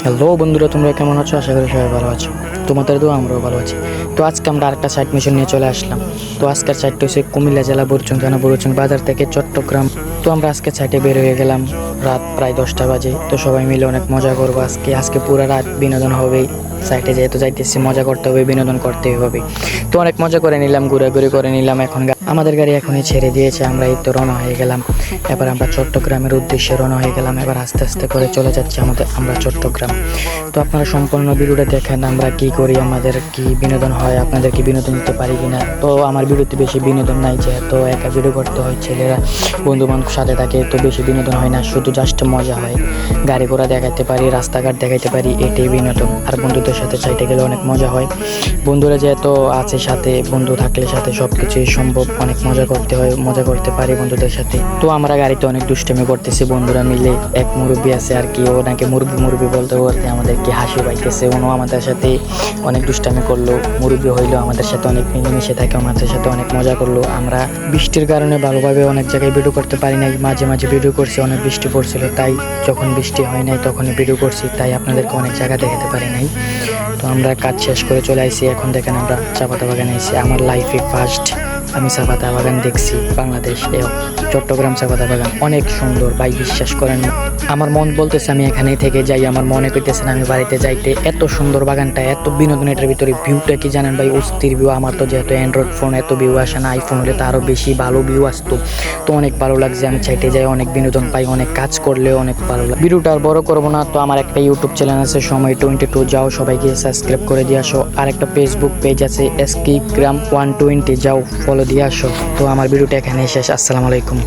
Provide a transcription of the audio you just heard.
Hello বন্ধুরা, তোমরা কেমন আছো? আশা করি সবাই ভালো আছো। তোমাদের তো আমরাও ভালো আছি। তো আজকে আমরা আরেকটা সাইট মিশন নিয়ে চলে আসলাম। তো আজকের সাইটটা হচ্ছে কুমিল্লা জেলা বুরচুন থানা বুরচুন বাজার থেকে চট্টগ্রাম। তো আমরা আজকে সাইটে বের হয়ে গেলাম রাত প্রায় 10টা বাজে। তো সবাই মিলে অনেক মজা করবো আজকে পুরো রাত বিনোদন হবে। সাইটে যেহেতু যাইতেছি, মজা করতে হবে, বিনোদন করতেই হবে। তো অনেক মজা করে নিলাম, ঘোরাঘুরি করে নিলাম। এখন আমাদের গাড়ি এখনই ছেড়ে দিয়েছে, আমরা এই তো রওনা হয়ে গেলাম। এবার আমরা চট্টগ্রামের উদ্দেশ্যে রওনা হয়ে গেলাম। এবার আস্তে আস্তে করে চলে যাচ্ছি আমরা চট্টগ্রাম। তো আপনারা সম্পূর্ণ ভিডিওটা দেখেন, আমরা কি করি, আমাদের কি বিনোদন হয়, আপনাদের কি বিনোদন দিতে পারি কিনা। তো আমার ভিডিওতে বেশি বিনোদন নাই, যেহেতু একা ভিডিও করতে হয়, ছেলেরা বন্ধু বান্ধব সাথে থাকে, তো বেশি বিনোদন হয় না, শুধু জাস্ট মজা হয়। গাড়ি ঘোড়া দেখাতে পারি, রাস্তাঘাট দেখাতে পারি, এটাই বিনোদন। আর বন্ধুদের সাথে চাইতে গেলে অনেক মজা হয়। বন্ধুরা যেহেতু আছে সাথে, বন্ধু থাকলে সাথে সব কিছুই সম্ভব। অনেক মজা করতে হয়, মজা করতে পারি বন্ধুদের সাথে। তো আমরা গাড়িতে অনেক দুষ্টামি করতেছি বন্ধুরা মিলে। এক মুরব্বী আছে আর কি, ওনাকে মুরব্বী বলতে বলতে আমাদেরকে হাসি পাইতেছে। উনি আমাদের সাথে অনেক দুষ্টামি করলো। মুরব্বী হইলো, আমাদের সাথে অনেক মিলেমিশে থাকে, আমাদের সাথে অনেক মজা করলো। আমরা বৃষ্টির কারণে ভালোভাবে অনেক জায়গায় ভিডিও করতে পারি নাই, মাঝে মাঝে ভিডিও করছি। অনেক বৃষ্টি পড়ছিল, তাই যখন বৃষ্টি হয় নাই তখনই ভিডিও করছি, তাই আপনাদেরকে অনেক জায়গা দেখাতে পারি নাই। তো আমরা কাজ শেষ করে চলে আসি। এখন দেখেন আমরা চা পাতা বাগানে এসেছি। আমার লাইফে ফার্স্ট আমি চা পাতা বাগান দেখছি বাংলাদেশ, চট্টগ্রাম চা পাতা বাগান অনেক সুন্দর ভাই, বিশ্বাস করেন। আমার মন বলতেছে আমি এখানেই থেকে যাই, আমার মনে করতেছে না আমি বাড়িতে যাইতে। এত সুন্দর বাগানটা, এত বিনোদনের ভিতরে ভিউটা কি জানেন ভাই, অস্থির ভিউ। আমার তো যেহেতু অ্যান্ড্রয়েড ফোন এত ভিউ আসে না, আইফোন হলে তো আরও বেশি ভালো ভিউ আসতো। তো অনেক ভালো লাগছে, আমি চাইতে যাই, অনেক বিনোদন পাই, অনেক কাজ করলেও অনেক ভালো লাগে। ভিডিওটা আর বড় করবো না। তো আমার একটা ইউটিউব চ্যানেল আছে সময় 22, যাও সবাইকে সাবস্ক্রাইব করে দিয়ে আসো। আর একটা ফেসবুক পেজ আছে SK Gram 120, যাও ফলো দিয়ে আসো। তো আমার ভিডিওটা এখানে শেষ। আসসালামু আলাইকুম।